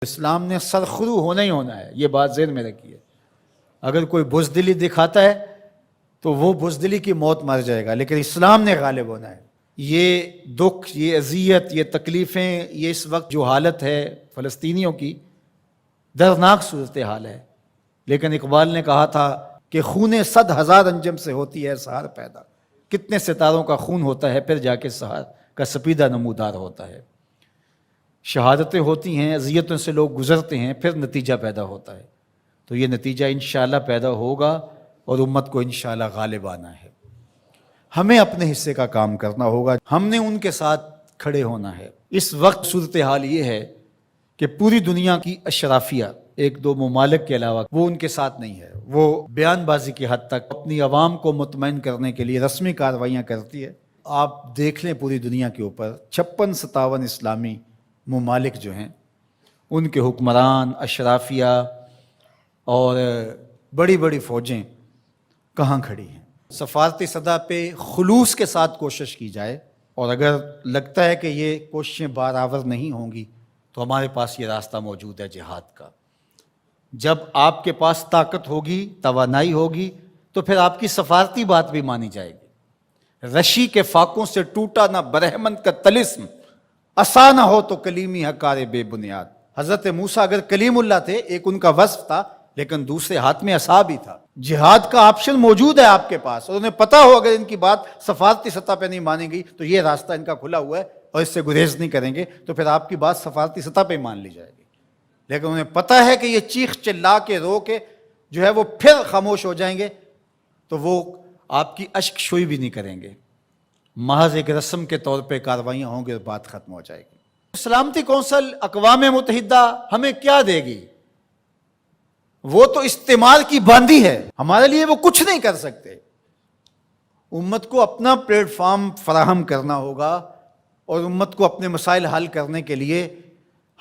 اسلام نے سرخرو ہونا ہی ہونا ہے، یہ بات ذہن میں رکھیے۔ اگر کوئی بزدلی دکھاتا ہے تو وہ بزدلی کی موت مر جائے گا، لیکن اسلام نے غالب ہونا ہے۔ یہ دکھ، یہ اذیت، یہ تکلیفیں، یہ اس وقت جو حالت ہے فلسطینیوں کی، دردناک صورتحال ہے، لیکن اقبال نے کہا تھا کہ خون 100,000 انجم سے ہوتی ہے سحر پیدا۔ کتنے ستاروں کا خون ہوتا ہے، پھر جا کے سحر کا سپیدہ نمودار ہوتا ہے۔ شہادتیں ہوتی ہیں، اذیتوں سے لوگ گزرتے ہیں، پھر نتیجہ پیدا ہوتا ہے۔ تو یہ نتیجہ انشاءاللہ پیدا ہوگا اور امت کو انشاءاللہ غالب آنا ہے۔ ہمیں اپنے حصے کا کام کرنا ہوگا، ہم نے ان کے ساتھ کھڑے ہونا ہے۔ اس وقت صورتحال یہ ہے کہ پوری دنیا کی اشرافیہ، ایک دو ممالک کے علاوہ، وہ ان کے ساتھ نہیں ہے۔ وہ بیان بازی کی حد تک اپنی عوام کو مطمئن کرنے کے لیے رسمی کارروائیاں کرتی ہے۔ آپ دیکھ لیں پوری دنیا کے اوپر 56-57 اسلامی ممالک جو ہیں، ان کے حکمران، اشرافیہ اور بڑی بڑی فوجیں کہاں کھڑی ہیں۔ سفارتی سطح پہ خلوص کے ساتھ کوشش کی جائے، اور اگر لگتا ہے کہ یہ کوششیں بارآور نہیں ہوں گی تو ہمارے پاس یہ راستہ موجود ہے جہاد کا۔ جب آپ کے پاس طاقت ہوگی، توانائی ہوگی، تو پھر آپ کی سفارتی بات بھی مانی جائے گی۔ رشی کے فاقوں سے ٹوٹا نہ برہمن کا طلسم، عصا نہ ہو تو کلیمی حکار بے بنیاد۔ حضرت موسیٰ اگر کلیم اللہ تھے، ایک ان کا وصف تھا، لیکن دوسرے ہاتھ میں عصا بھی تھا۔ جہاد کا آپشن موجود ہے آپ کے پاس، اور انہیں پتا ہو اگر ان کی بات سفارتی سطح پہ نہیں مانی گئی تو یہ راستہ ان کا کھلا ہوا ہے اور اس سے گریز نہیں کریں گے، تو پھر آپ کی بات سفارتی سطح پہ مان لی جائے گی۔ لیکن انہیں پتا ہے کہ یہ چیخ چلا کے رو کے جو ہے وہ پھر خاموش ہو جائیں گے، تو وہ آپ کی اشک شوئی بھی نہیں کریں گے، محض ایک رسم کے طور پہ کاروائیاں ہوں گی اور بات ختم ہو جائے گی۔ سلامتی کونسل اقوام متحدہ ہمیں کیا دے گی؟ وہ تو استعمار کی باندھی ہے، ہمارے لیے وہ کچھ نہیں کر سکتے۔ امت کو اپنا پلیٹ فارم فراہم کرنا ہوگا، اور امت کو اپنے مسائل حل کرنے کے لیے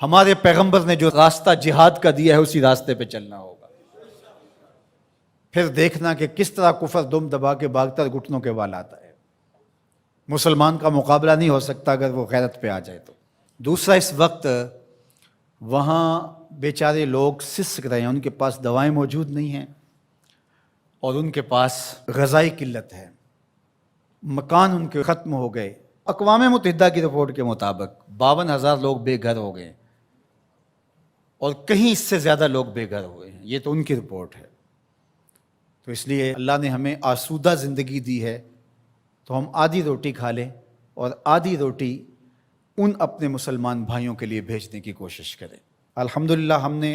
ہمارے پیغمبر نے جو راستہ جہاد کا دیا ہے اسی راستے پہ چلنا ہوگا۔ پھر دیکھنا کہ کس طرح کفر دم دبا کے باغتر گھٹنوں کے وال آتا ہے۔ مسلمان کا مقابلہ نہیں ہو سکتا اگر وہ غیرت پہ آ جائے تو۔ دوسرا، اس وقت وہاں بیچارے لوگ سسک رہے ہیں، ان کے پاس دوائیں موجود نہیں ہیں، اور ان کے پاس غذائی قلت ہے، مکان ان کے ختم ہو گئے۔ اقوام متحدہ کی رپورٹ کے مطابق 52,000 لوگ بے گھر ہو گئے، اور کہیں اس سے زیادہ لوگ بے گھر ہوئے ہیں، یہ تو ان کی رپورٹ ہے۔ تو اس لیے اللہ نے ہمیں آسودہ زندگی دی ہے، تو ہم آدھی روٹی کھا لیں اور آدھی روٹی ان اپنے مسلمان بھائیوں کے لیے بھیجنے کی کوشش کریں۔ الحمدللہ ہم نے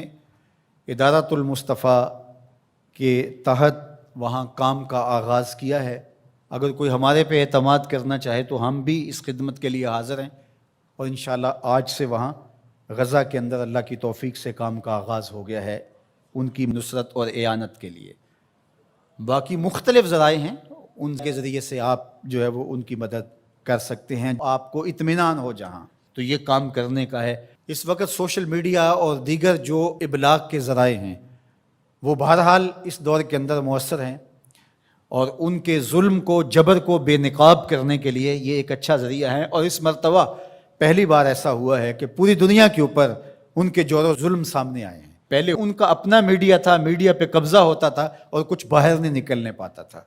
ادارۃ المصطفیٰ کے تحت وہاں کام کا آغاز کیا ہے۔ اگر کوئی ہمارے پہ اعتماد کرنا چاہے تو ہم بھی اس خدمت کے لیے حاضر ہیں، اور انشاءاللہ آج سے وہاں غزہ کے اندر اللہ کی توفیق سے کام کا آغاز ہو گیا ہے ان کی نصرت اور اعانت کے لیے۔ باقی مختلف ذرائع ہیں، ان کے ذریعے سے آپ جو ہے وہ ان کی مدد کر سکتے ہیں، آپ کو اطمینان ہو جہاں تو یہ کام کرنے کا ہے۔ اس وقت سوشل میڈیا اور دیگر جو ابلاغ کے ذرائع ہیں وہ بہرحال اس دور کے اندر مؤثر ہیں، اور ان کے ظلم کو، جبر کو بے نقاب کرنے کے لیے یہ ایک اچھا ذریعہ ہے۔ اور اس مرتبہ پہلی بار ایسا ہوا ہے کہ پوری دنیا کے اوپر ان کے جور و ظلم سامنے آئے ہیں۔ پہلے ان کا اپنا میڈیا تھا، میڈیا پہ قبضہ ہوتا تھا اور کچھ باہر نہیں نکلنے پاتا تھا،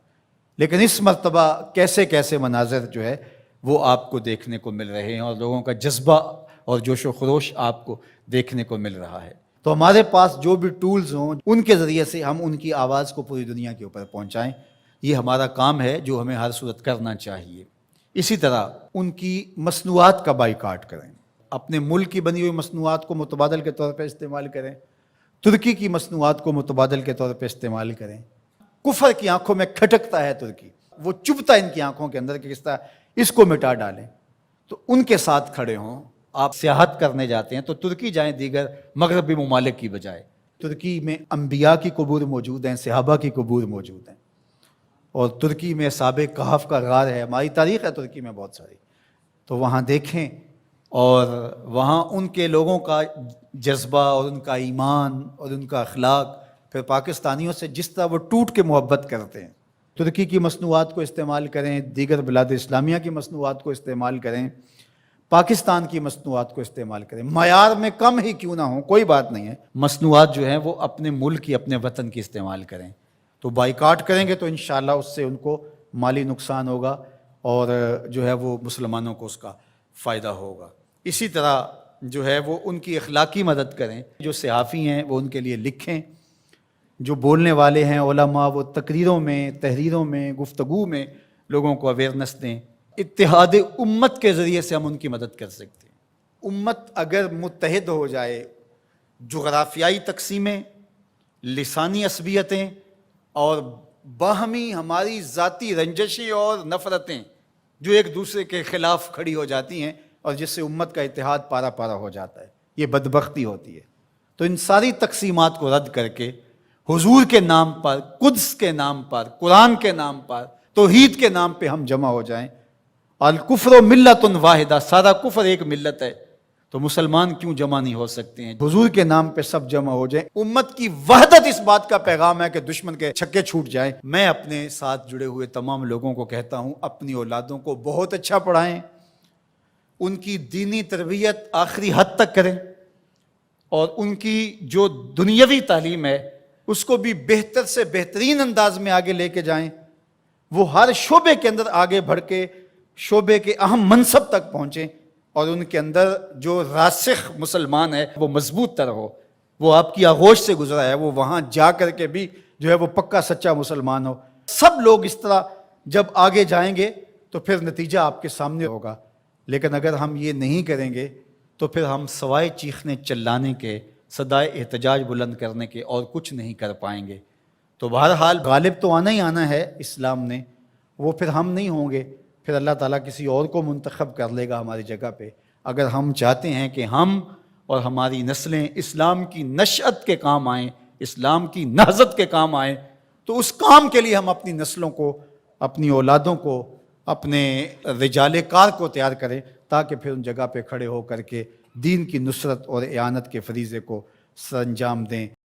لیکن اس مرتبہ کیسے کیسے مناظر جو ہے وہ آپ کو دیکھنے کو مل رہے ہیں، اور لوگوں کا جذبہ اور جوش و خروش آپ کو دیکھنے کو مل رہا ہے۔ تو ہمارے پاس جو بھی ٹولز ہوں ان کے ذریعے سے ہم ان کی آواز کو پوری دنیا کے اوپر پہنچائیں، یہ ہمارا کام ہے جو ہمیں ہر صورت کرنا چاہیے۔ اسی طرح ان کی مصنوعات کا بائیکاٹ کریں، اپنے ملک کی بنی ہوئی مصنوعات کو متبادل کے طور پہ استعمال کریں، ترکی کی مصنوعات کو متبادل کے طور پہ استعمال کریں۔ کفر کی آنکھوں میں کھٹکتا ہے ترکی، وہ چبھتا ہے ان کی آنکھوں کے اندر کہ کس طرح اس کو مٹا ڈالیں، تو ان کے ساتھ کھڑے ہوں۔ آپ سیاحت کرنے جاتے ہیں تو ترکی جائیں دیگر مغربی ممالک کی بجائے۔ ترکی میں انبیاء کی قبور موجود ہیں، صحابہ کی قبور موجود ہیں، اور ترکی میں اصحاب کہف کا غار ہے، ہماری تاریخ ہے ترکی میں بہت ساری، تو وہاں دیکھیں، اور وہاں ان کے لوگوں کا جذبہ اور ان کا ایمان اور ان کا اخلاق پھر پاکستانیوں سے جس طرح وہ ٹوٹ کے محبت کرتے ہیں۔ ترکی کی مصنوعات کو استعمال کریں، دیگر بلاد اسلامیہ کی مصنوعات کو استعمال کریں، پاکستان کی مصنوعات کو استعمال کریں، معیار میں کم ہی کیوں نہ ہوں، کوئی بات نہیں ہے، مصنوعات جو ہیں وہ اپنے ملک کی، اپنے وطن کی استعمال کریں۔ تو بائیکاٹ کریں گے تو انشاءاللہ اس سے ان کو مالی نقصان ہوگا اور جو ہے وہ مسلمانوں کو اس کا فائدہ ہوگا۔ اسی طرح جو ہے وہ ان کی اخلاقی مدد کریں، جو صحافی ہیں وہ ان کے لیے لکھیں، جو بولنے والے ہیں علماء وہ تقریروں میں، تحریروں میں، گفتگو میں لوگوں کو اویئرنیس دیں۔ اتحاد امت کے ذریعے سے ہم ان کی مدد کر سکتے ہیں۔ امت اگر متحد ہو جائے، جغرافیائی تقسیمیں، لسانی عصبیتیں اور باہمی ہماری ذاتی رنجشیں اور نفرتیں جو ایک دوسرے کے خلاف کھڑی ہو جاتی ہیں اور جس سے امت کا اتحاد پارا پارا ہو جاتا ہے، یہ بدبختی ہوتی ہے۔ تو ان ساری تقسیمات کو رد کر کے حضور کے نام پر، قدس کے نام پر، قرآن کے نام پر، توحید کے نام پہ ہم جمع ہو جائیں۔ الکفر ملت واحدہ، سارا کفر ایک ملت ہے، تو مسلمان کیوں جمع نہیں ہو سکتے ہیں؟ حضور کے نام پہ سب جمع ہو جائیں۔ امت کی وحدت اس بات کا پیغام ہے کہ دشمن کے چھکے چھوٹ جائیں۔ میں اپنے ساتھ جڑے ہوئے تمام لوگوں کو کہتا ہوں، اپنی اولادوں کو بہت اچھا پڑھائیں، ان کی دینی تربیت آخری حد تک کریں، اور ان کی جو دنیاوی تعلیم ہے اس کو بھی بہتر سے بہترین انداز میں آگے لے کے جائیں۔ وہ ہر شعبے کے اندر آگے بڑھ کے شعبے کے اہم منصب تک پہنچیں، اور ان کے اندر جو راسخ مسلمان ہے وہ مضبوط تر ہو، وہ آپ کی آغوش سے گزرا ہے، وہ وہاں جا کر کے بھی جو ہے وہ پکا سچا مسلمان ہو۔ سب لوگ اس طرح جب آگے جائیں گے تو پھر نتیجہ آپ کے سامنے ہوگا۔ لیکن اگر ہم یہ نہیں کریں گے تو پھر ہم سوائے چیخنے چلانے کے، صدائے احتجاج بلند کرنے کے اور کچھ نہیں کر پائیں گے۔ تو بہرحال غالب تو آنا ہی آنا ہے اسلام نے، وہ پھر ہم نہیں ہوں گے، پھر اللہ تعالیٰ کسی اور کو منتخب کر لے گا ہماری جگہ پہ۔ اگر ہم چاہتے ہیں کہ ہم اور ہماری نسلیں اسلام کی نشأت کے کام آئیں، اسلام کی نہضت کے کام آئیں، تو اس کام کے لیے ہم اپنی نسلوں کو، اپنی اولادوں کو، اپنے رجال کار کو تیار کریں، تاکہ پھر ان جگہ پہ کھڑے ہو کر کے دین کی نصرت اور اعانت کے فریضے کو سر انجام دیں۔